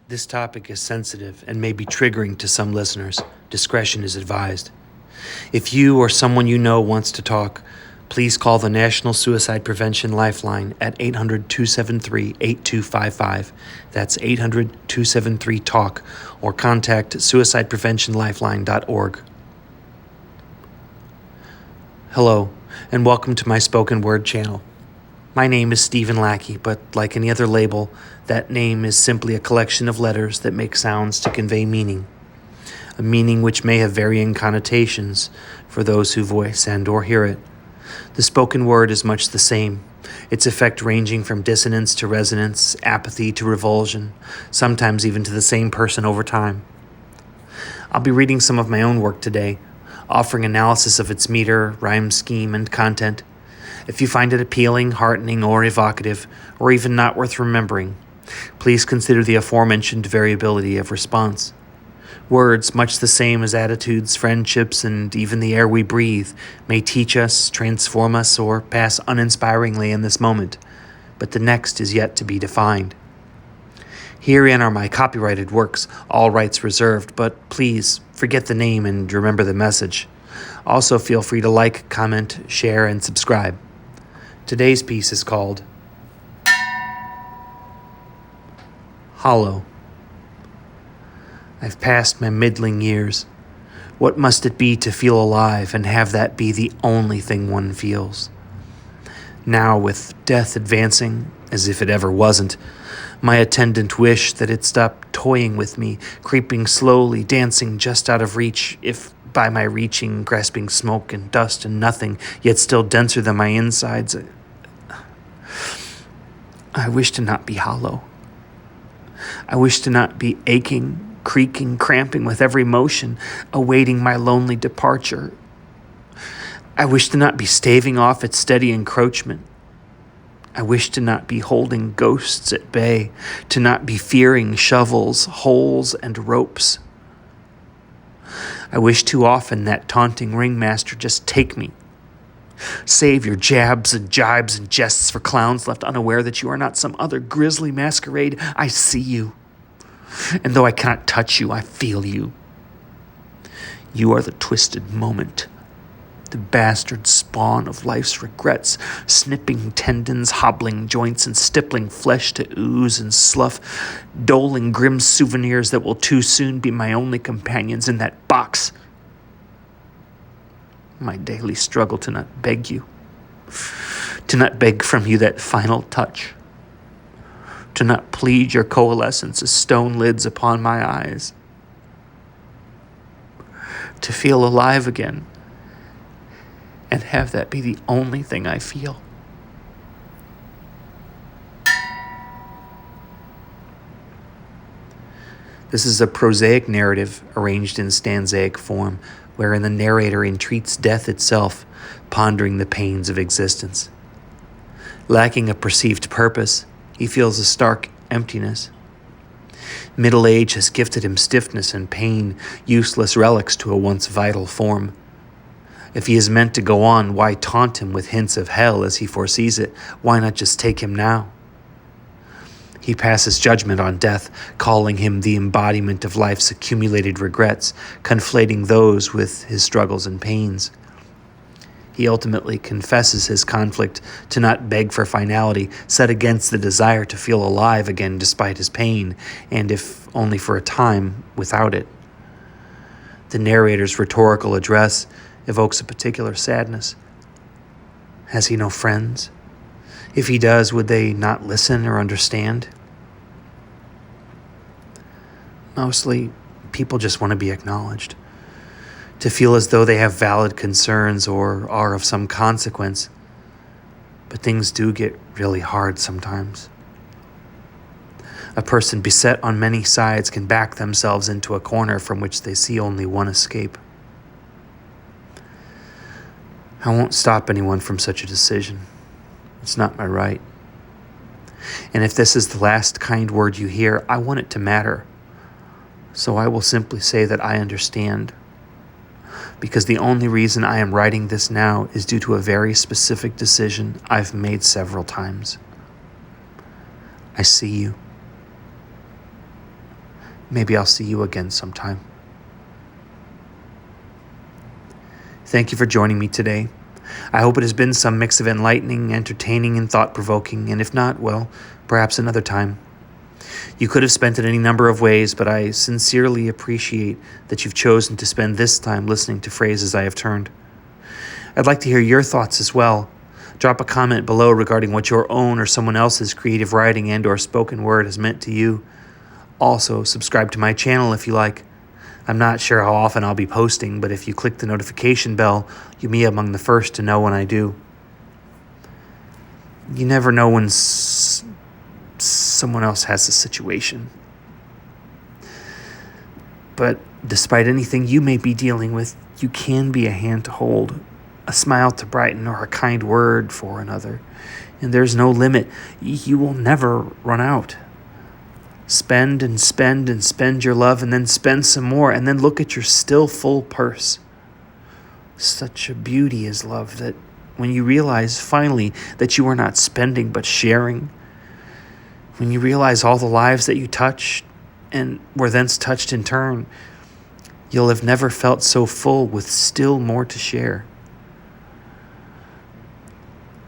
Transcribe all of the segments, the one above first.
This topic is sensitive and may be triggering to some listeners. Discretion is advised. If you or someone you know wants to talk, please call the National Suicide Prevention Lifeline at 800-273-8255. That's 800-273-TALK, or contact suicidepreventionlifeline.org. Hello, and welcome to my spoken word channel. My name is Stephen Lackey, but like any other label, that name is simply a collection of letters that make sounds to convey meaning. A meaning which may have varying connotations for those who voice and or hear it. The spoken word is much the same, its effect ranging from dissonance to resonance, apathy to revulsion, sometimes even to the same person over time. I'll be reading some of my own work today, offering analysis of its meter, rhyme scheme, and content. If you find it appealing, heartening, or evocative, or even not worth remembering, please consider the aforementioned variability of response. Words, much the same as attitudes, friendships, and even the air we breathe, may teach us, transform us, or pass uninspiringly in this moment, but the next is yet to be defined. Herein are my copyrighted works, all rights reserved, but please forget the name and remember the message. Also feel free to like, comment, share, and subscribe. Today's piece is called Hollow. I've passed my middling years. What must it be to feel alive and have that be the only thing one feels? Now, with death advancing, as if it ever wasn't, my attendant wish that it stopped toying with me, creeping slowly, dancing just out of reach, if by my reaching, grasping smoke and dust and nothing, yet still denser than my insides. I wish to not be hollow. I wish to not be aching, creaking, cramping with every motion, awaiting my lonely departure. I wish to not be staving off its steady encroachment. I wish to not be holding ghosts at bay, to not be fearing shovels, holes, and ropes. I wish too often that taunting ringmaster just take me. Save your jabs and jibes and jests for clowns left unaware that you are not some other grisly masquerade. I see you. And though I cannot touch you, I feel you. You are the twisted moment, the bastard spawn of life's regrets, snipping tendons, hobbling joints, and stippling flesh to ooze and slough, doling grim souvenirs that will too soon be my only companions in that box. My daily struggle to not beg you, to not beg from you that final touch, to not plead your coalescence as stone lids upon my eyes, to feel alive again, and have that be the only thing I feel. This is a prosaic narrative arranged in stanzaic form, wherein the narrator entreats death itself, pondering the pains of existence. Lacking a perceived purpose, he feels a stark emptiness. Middle age has gifted him stiffness and pain, useless relics to a once vital form. If he is meant to go on, why taunt him with hints of hell as he foresees it? Why not just take him now? He passes judgment on death, calling him the embodiment of life's accumulated regrets, conflating those with his struggles and pains. He ultimately confesses his conflict to not beg for finality, set against the desire to feel alive again despite his pain, and if only for a time, without it. The narrator's rhetorical address evokes a particular sadness. Has he no friends? If he does, would they not listen or understand? Mostly, people just want to be acknowledged, to feel as though they have valid concerns or are of some consequence. But things do get really hard sometimes. A person beset on many sides can back themselves into a corner from which they see only one escape. I won't stop anyone from such a decision. It's not my right. And if this is the last kind word you hear, I want it to matter. So I will simply say that I understand. Because the only reason I am writing this now is due to a very specific decision I've made several times. I see you. Maybe I'll see you again sometime. Thank you for joining me today. I hope it has been some mix of enlightening, entertaining, and thought-provoking, and if not, well, perhaps another time. You could have spent it any number of ways, but I sincerely appreciate that you've chosen to spend this time listening to phrases I have turned. I'd like to hear your thoughts as well. Drop a comment below regarding what your own or someone else's creative writing and/or spoken word has meant to you. Also, subscribe to my channel if you like. I'm not sure how often I'll be posting, but if you click the notification bell, you'll be among the first to know when I do. You never know when someone else has a situation. But despite anything you may be dealing with, you can be a hand to hold, a smile to brighten, or a kind word for another. And there's no limit. You will never run out. Spend and spend and spend your love, and then spend some more, and then look at your still full purse. Such a beauty is love that when you realize finally that you are not spending but sharing, when you realize all the lives that you touched and were thence touched in turn, you'll have never felt so full with still more to share.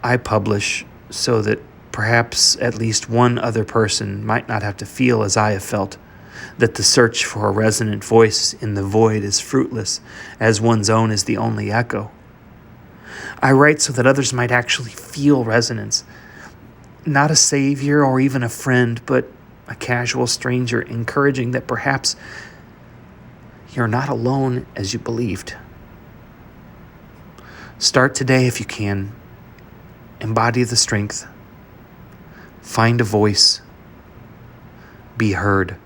I publish so that perhaps at least one other person might not have to feel as I have felt, that the search for a resonant voice in the void is fruitless, as one's own is the only echo. I write so that others might actually feel resonance, not a savior or even a friend, but a casual stranger encouraging that perhaps you're not alone as you believed. Start today if you can. Embody the strength. Find a voice. Be heard.